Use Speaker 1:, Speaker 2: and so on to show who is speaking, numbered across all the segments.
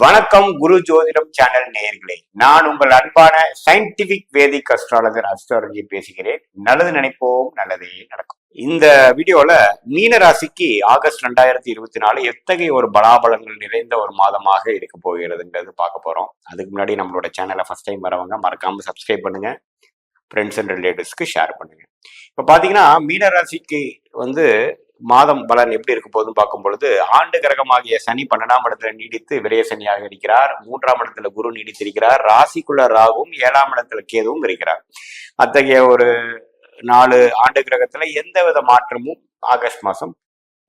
Speaker 1: வணக்கம் குரு ஜோதிடம் சேனல் நேயர்களே, நான் உங்கள் அன்பான சயின்டிபிக் வேதிக் அஸ்ட்ராலஜி பேசுகிறேன். நல்லது நினைப்போம், நல்லதே நடக்கும். இந்த வீடியோல மீன ராசிக்கு ஆகஸ்ட் 2024 எத்தகைய ஒரு பலாபலங்கள் நிறைந்த ஒரு மாதமாக இருக்க போகிறதுங்கிறது பார்க்க போறோம். அதுக்கு முன்னாடி நம்மளோட சேனலை ஃபர்ஸ்ட் டைம் வரவங்க மறக்காம சப்ஸ்கிரைப் பண்ணுங்க, ஃப்ரெண்ட்ஸ் அண்ட் ரிலேட்டிவ்ஸ்க்கு ஷேர் பண்ணுங்க. இப்ப பாத்தீங்கன்னா மீன ராசிக்கு மாதம் பலன் எப்படி இருக்க போதுன்னு பார்க்கும் பொழுது, ஆண்டு கிரகமாகிய சனி 12ஆம் இடத்துல நீடித்து விரய சனியாக இருக்கிறார். 3ஆம் இடத்துல குரு நீடித்திருக்கிறார். ராசிக்குள்ள ராகுவும் 7ஆம் இடத்துல கேதுவும் இருக்கிறார். அத்தகைய ஒரு 4 ஆண்டு கிரகத்துல எந்த வித மாற்றமும் ஆகஸ்ட் மாசம்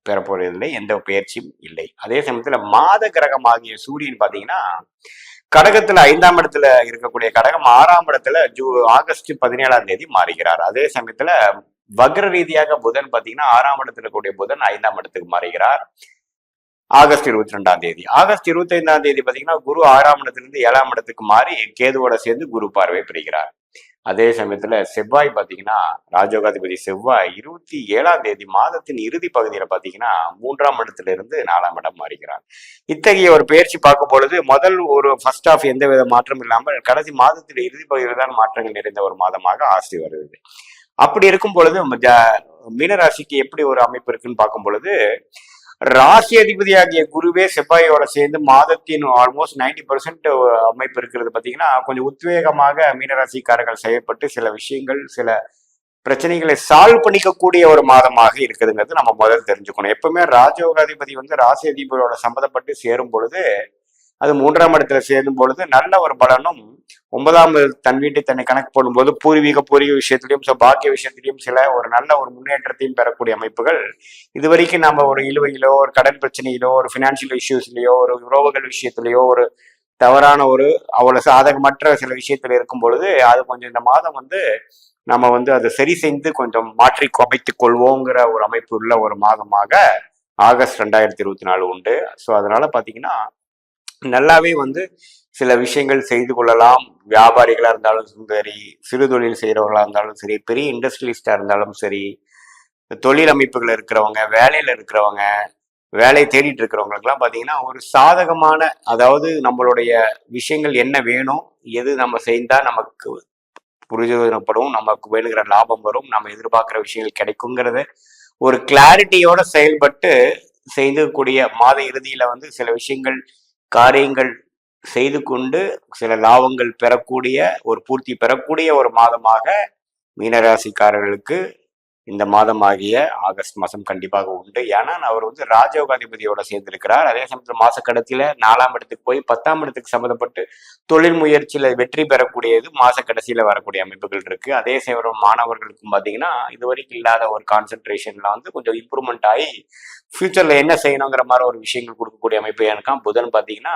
Speaker 1: பெறப்போறதில்லை, எந்த பயிற்சியும் இல்லை. அதே சமயத்துல மாத கிரகமாகிய சூரியன் பாத்தீங்கன்னா கடகத்துல 5ஆம் இடத்துல இருக்கக்கூடிய கடகம் 6ஆம் இடத்துல ஆகஸ்ட் 17ஆம் தேதி மாறுகிறார். அதே சமயத்துல வக்ர ரீதியாக புதன் பாத்தீங்கன்னா 6ஆம் இடத்துல கூடிய புதன் 5ஆம் இடத்துக்கு மாறுகிறார் ஆகஸ்ட் 22ஆம் தேதி. ஆகஸ்ட் 25ஆம் தேதி பாத்தீங்கன்னா குரு 6ஆம் இடத்திலிருந்து 7ஆம் இடத்துக்கு மாறி கேதுவோட சேர்ந்து குரு பார்வை பெறுகிறார். அதே சமயத்துல செவ்வாய் பாத்தீங்கன்னா ராஜயோகாதிபதி செவ்வாய் 27ஆம் தேதி மாதத்தின் இறுதி பகுதியில பாத்தீங்கன்னா 3ஆம் இடத்துல இருந்து 4ஆம் இடம் மாறுகிறார். இத்தகைய ஒரு பயிற்சி பார்க்கும் பொழுது முதல் ஒரு ஃபர்ஸ்ட் ஆஃப் எந்த வித மாற்றம் இல்லாமல் கடைசி மாதத்தில் இறுதி பகுதியில் தான் மாற்றங்கள் நிறைந்த ஒரு மாதமாக ஆசி வருது. அப்படி இருக்கும் பொழுது மீனராசிக்கு எப்படி ஒரு அமைப்பு இருக்குன்னு பார்க்கும் பொழுது, ராசி அதிபதியாகிய குருவே செவ்வாயோட சேர்ந்து மாதத்தின் ஆல்மோஸ்ட் 90% அமைப்பு இருக்கிறது பாத்தீங்கன்னா கொஞ்சம் உத்வேகமாக மீனராசிக்காரர்கள் செயல்பட்டு சில விஷயங்கள் சில பிரச்சனைகளை சால்வ் பண்ணிக்கக்கூடிய ஒரு மாதமாக இருக்குதுங்கிறது நம்ம முதல்ல தெரிஞ்சுக்கணும். எப்பவுமே ராஜயோகாதிபதி ராசி அதிபதியோட சம்மந்தப்பட்டு சேரும் பொழுது அது 3ஆம் இடத்துல சேரும் பொழுது நல்ல ஒரு பலனும், 9ஆம் தன் வீட்டை தன்னை கணக்கு போடும்போது பூர்வீக விஷயத்திலையும் பாக்கிய விஷயத்திலையும் சில ஒரு நல்ல ஒரு முன்னேற்றத்தையும் பெறக்கூடிய அமைப்புகள் இதுவரைக்கும் நம்ம ஒரு இழுவையிலோ ஒரு கடன் பிரச்சனையிலோ ஒரு பினான்சியல் இஷ்யூஸ்லயோ ஒரு உறவுகள் விஷயத்திலேயோ ஒரு தவறான ஒரு அவ்வளவு சாதகமற்ற சில விஷயத்துல இருக்கும் பொழுது அது கொஞ்சம் இந்த மாதம் நம்ம அதை சரி செய்து கொஞ்சம் மாற்றி அமைத்துக் கொள்வோங்கிற ஒரு அமைப்பு உள்ள ஒரு மாதமாக ஆகஸ்ட் 2024 உண்டு. ஸோ அதனால பாத்தீங்கன்னா நல்லாவே சில விஷயங்கள் செய்து கொள்ளலாம். வியாபாரிகளா இருந்தாலும் சரி, சிறு தொழில் செய்யறவங்களா இருந்தாலும் சரி, பெரிய இண்டஸ்ட்ரியலிஸ்டா இருந்தாலும் சரி, தொழில் அமைப்புகள் இருக்கிறவங்க, வேலையில இருக்கிறவங்க, வேலையை தேடிட்டு இருக்கிறவங்களுக்குலாம் பாத்தீங்கன்னா ஒரு சாதகமான, அதாவது நம்மளுடைய விஷயங்கள் என்ன வேணும், எது நம்ம செய்தா நமக்கு புரிஜனப்படும், நமக்கு வேணுங்கிற லாபம் வரும், நம்ம எதிர்பார்க்கிற விஷயங்கள் கிடைக்குங்கிறத ஒரு கிளாரிட்டியோட செயல்பட்டு செய்யக்கூடிய மாத இறுதியில சில விஷயங்கள் காரியங்கள் செய்து கொண்டு சில லாபங்கள் பெறக்கூடிய ஒரு பூர்த்தி பெறக்கூடிய ஒரு மாதமாக மீனராசிக்காரர்களுக்கு இந்த மாதமாகிய ஆகஸ்ட் மாதம் கண்டிப்பாக உண்டு. ஏன்னா அவர் ராஜயோகாதிபதியோட சேர்ந்திருக்கிறார். அதே சமயத்தில் மாச கடைசியில 4ஆம் இடத்துக்கு போய் 10ஆம் இடத்துக்கு சம்மந்தப்பட்டு தொழில் முயற்சியில வெற்றி பெறக்கூடியது மாச கடைசியில வரக்கூடிய அமைப்புகள் இருக்கு. அதே சேவரம் மாணவர்களுக்கும் பாத்தீங்கன்னா இதுவரைக்கும் இல்லாத ஒரு கான்சென்ட்ரேஷன்ல கொஞ்சம் இம்ப்ரூவ்மெண்ட் ஆகி ஃபியூச்சர்ல என்ன செய்யணுங்கிற மாதிரி ஒரு விஷயங்கள் கொடுக்கக்கூடிய அமைப்பு எனக்காம். புதன் பாத்தீங்கன்னா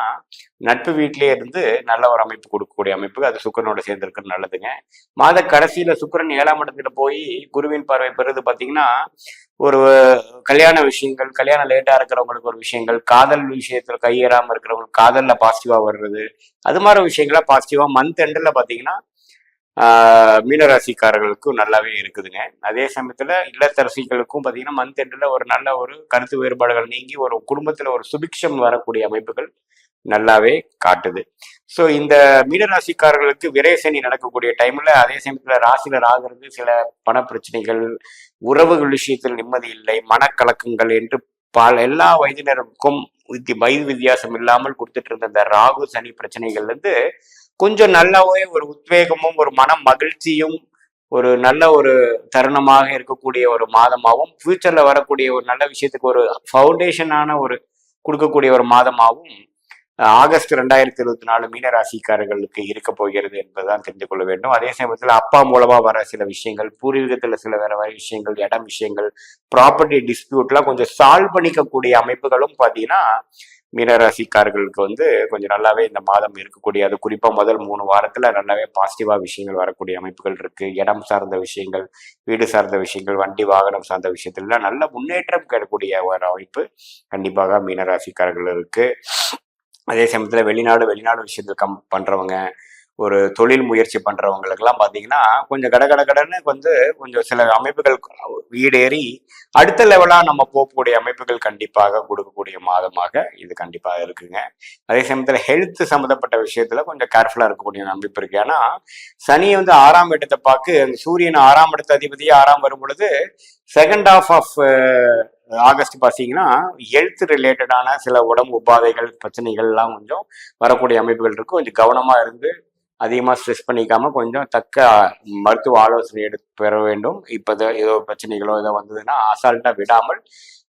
Speaker 1: நட்பு வீட்டிலேயே இருந்து நல்ல ஒரு அமைப்பு கொடுக்கக்கூடிய அமைப்பு, அது சுக்கரனோட சேர்ந்திருக்கிறது நல்லதுங்க. மாத கடைசியில சுக்கரன் 7ஆம் இடத்துல போய் குருவின் பார்வை பெறுது பாத்தீங்கன்னா ஒரு கல்யாண விஷயங்கள், கல்யாணம் லேட்டா இருக்கிறவங்களுக்கு ஒரு விஷயங்கள், காதல் விஷயத்துல கையேறாம இருக்கிறவங்களுக்கு காதல்ல பாசிட்டிவா வர்றது, அது மாதிரி விஷயங்களா பாசிட்டிவா மந்த் எண்டில் பாத்தீங்கன்னா மீனராசிக்காரர்களுக்கும் நல்லாவே இருக்குதுங்க. அதே சமயத்துல இல்லத்தரசிகளுக்கும் பாத்தீங்கன்னா மந்த் எண்டில் ஒரு நல்ல ஒரு கருத்து வேறுபாடுகள் நீங்கி ஒரு குடும்பத்துல ஒரு சுபிக்ஷம் வரக்கூடிய அமைப்புகள் நல்லாவே காட்டுது. ஸோ இந்த மீனராசிக்காரர்களுக்கு விரயசனி நடக்கக்கூடிய டைம்ல அதே சமயத்துல ராசியில ராகிறது சில பண பிரச்சனைகள், உறவுகள் விஷயத்தில் நிம்மதி இல்லை, மனக்கலக்கங்கள் என்று எல்லா வயதினருக்கும் வயது வித்தியாசம் இல்லாமல் கொடுத்துட்டு இருந்த இந்த ராகு சனி பிரச்சனைகள்ல இருந்து கொஞ்சம் நல்லாவே ஒரு உத்வேகமும் ஒரு மன மகிழ்ச்சியும் ஒரு நல்ல ஒரு தருணமாக இருக்கக்கூடிய ஒரு மாதமாகவும், ஃபியூச்சர்ல வரக்கூடிய ஒரு நல்ல விஷயத்துக்கு ஒரு ஃபவுண்டேஷனான ஒரு கொடுக்கக்கூடிய ஒரு மாதமாகவும் ஆகஸ்ட் 2024 மீனராசிக்காரர்களுக்கு இருக்க போகிறது என்பதுதான் தெரிந்து கொள்ள வேண்டும். அதே சமயத்துல அப்பா மூலமா வர சில விஷயங்கள், பூர்வீகத்துல சில வேற விஷயங்கள், இடம் விஷயங்கள், ப்ராப்பர்ட்டி டிஸ்பியூட்லாம் கொஞ்சம் சால்வ் பண்ணிக்கக்கூடிய அமைப்புகளும் பாத்தீங்கன்னா மீனராசிக்காரர்களுக்கு கொஞ்சம் நல்லாவே இந்த மாதம் இருக்கக்கூடிய, அது குறிப்பா முதல் 3 வாரத்துல நல்லாவே பாசிட்டிவா விஷயங்கள் வரக்கூடிய அமைப்புகள் இருக்கு. இடம் சார்ந்த விஷயங்கள், வீடு சார்ந்த விஷயங்கள், வண்டி வாகனம் சார்ந்த விஷயத்துல நல்ல முன்னேற்றம் கிடைக்கக்கூடிய ஒரு அமைப்பு கண்டிப்பாக மீனராசிக்காரர்கள் இருக்கு. அதே சமயத்துல வெளிநாடு விஷயத்துல பண்றவங்க, ஒரு தொழில் முயற்சி பண்றவங்களுக்கெல்லாம் பார்த்தீங்கன்னா கொஞ்சம் கடன்னு கொஞ்சம் சில அமைப்புகள் ஈடேறி அடுத்த லெவலா நம்ம போகக்கூடிய அமைப்புகள் கண்டிப்பாக கொடுக்கக்கூடிய மாதமாக இது கண்டிப்பாக இருக்குங்க. அதே சமயத்தில் ஹெல்த் சம்மந்தப்பட்ட விஷயத்துல கொஞ்சம் கேர்ஃபுல்லா இருக்கக்கூடிய அமைப்பு இருக்கு. ஏன்னா சனியை 6ஆம் இடத்தை பார்க்கு, சூரியன் 6ஆம் இடத்த அதிபதி 6ஆம் வரும் பொழுது செகண்ட் ஹாஃப் ஆஃப் ஆகஸ்ட் பார்த்தீங்கன்னா ஹெல்த் ரிலேட்டடான சில உடம்பு உபாதைகள் பிரச்சனைகள்லாம் கொஞ்சம் வரக்கூடிய அமைப்புகள் இருக்கும். கொஞ்சம் கவனமா இருந்து அதிகமாக ஸ்ட்ரெஸ் பண்ணிக்காம கொஞ்சம் தக்க மருத்துவ ஆலோசனை எடுத்து பெற வேண்டும். இப்போ ஏதோ பிரச்சனைகளோ ஏதோ வந்ததுன்னா அசால்ட்டா விடாமல்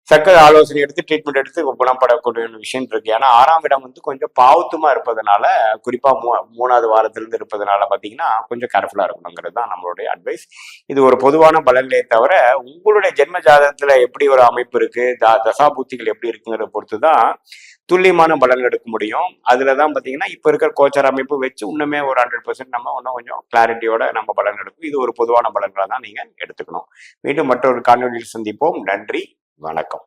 Speaker 1: தக்க ஆலோசனை எடுத்து ட்ரீட்மெண்ட் எடுத்து குணப்படக்கூடிய விஷயம் இருக்கு. ஏன்னா 6ஆம் இடம் கொஞ்சம் பாவத்துமா இருப்பதனால, குறிப்பா 3வது வாரத்திலிருந்து இருப்பதனால பாத்தீங்கன்னா கொஞ்சம் கேர்ஃபுல்லா இருக்கணுங்கிறது தான் நம்மளுடைய அட்வைஸ். இது ஒரு பொதுவான பலன்களே தவிர உங்களுடைய ஜென்ம ஜாதகத்துல எப்படி ஒரு அமைப்பு இருக்கு, தசாபூத்திகள் எப்படி இருக்குங்கிறத பொறுத்து தான் துல்லியமான பலன் எடுக்க முடியும். அதுலதான் பாத்தீங்கன்னா இப்ப இருக்கிற கோச்சார அமைப்பு வச்சு இன்னுமே ஒரு 100% நம்ம இன்னும் கொஞ்சம் கிளாரிட்டியோட நம்ம பலன் எடுக்கும். இது ஒரு பொதுவான பலன்களை தான் நீங்க எடுத்துக்கணும். மீண்டும் மற்றொரு காணொலியில் சந்திப்போம். நன்றி, வணக்கம்.